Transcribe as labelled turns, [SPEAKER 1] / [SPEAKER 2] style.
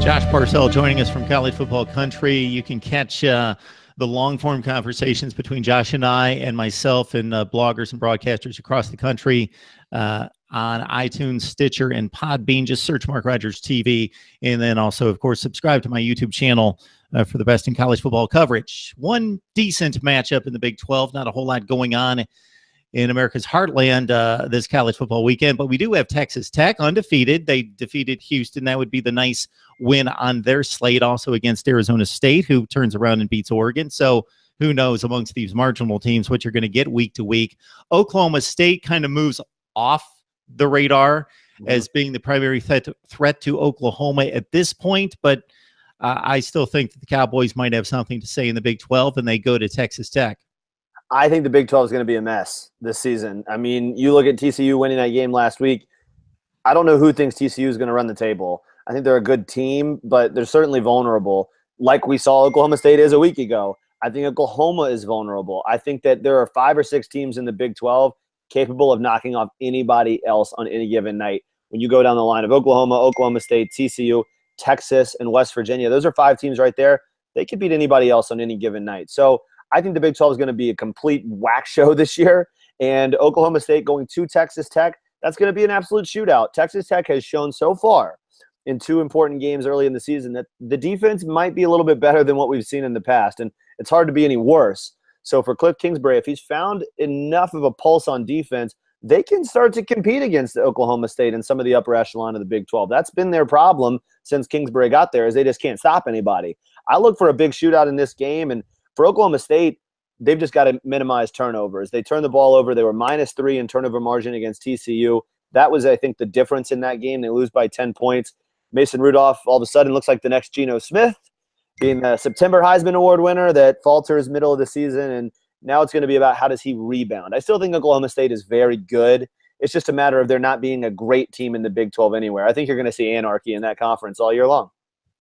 [SPEAKER 1] Josh Parcell joining us from College Football Country. You can catch the long-form conversations between Josh and I and myself and bloggers and broadcasters across the country on iTunes, Stitcher, and Podbean. Just search Mark Rogers TV. And then also, of course, subscribe to my YouTube channel for the best in college football coverage. One decent matchup in the Big 12. Not a whole lot going on in America's heartland this college football weekend, but we do have Texas Tech undefeated. They defeated Houston. That would be the nice win on their slate, also against Arizona State, who turns around and beats Oregon. So who knows amongst these marginal teams what you're going to get week to week. Oklahoma State kind of moves off the radar as being the primary threat to Oklahoma at this point, but I still think that the Cowboys might have something to say in the Big 12, and they go to Texas Tech.
[SPEAKER 2] I think the Big 12 is going to be a mess this season. I mean, you look at TCU winning that game last week. I don't know who thinks TCU is going to run the table. I think they're a good team, but they're certainly vulnerable, like we saw Oklahoma State is a week ago. I think Oklahoma is vulnerable. I think that there are 5 or 6 teams in the Big 12 capable of knocking off anybody else on any given night. When you go down the line of Oklahoma, Oklahoma State, TCU, Texas, and West Virginia, those are 5 teams right there. They could beat anybody else on any given night. So I think the Big 12 is going to be a complete whack show this year. And Oklahoma State going to Texas Tech, that's going to be an absolute shootout. Texas Tech has shown so far in 2 important games early in the season that the defense might be a little bit better than what we've seen in the past. And it's hard to be any worse. So for Cliff Kingsbury, if he's found enough of a pulse on defense, they can start to compete against Oklahoma State and some of the upper echelon of the Big 12. That's been their problem since Kingsbury got there, is they just can't stop anybody. I look for a big shootout in this game, and for Oklahoma State, they've just got to minimize turnovers. They turned the ball over. They were -3 in turnover margin against TCU. That was, I think, the difference in that game. They lose by 10 points. Mason Rudolph all of a sudden looks like the next Geno Smith, being a September Heisman Award winner that falters middle of the season, and now it's going to be about how does he rebound. I still think Oklahoma State is very good. It's just a matter of there not being a great team in the Big 12 anywhere. I think you're going to see anarchy in that conference all year long.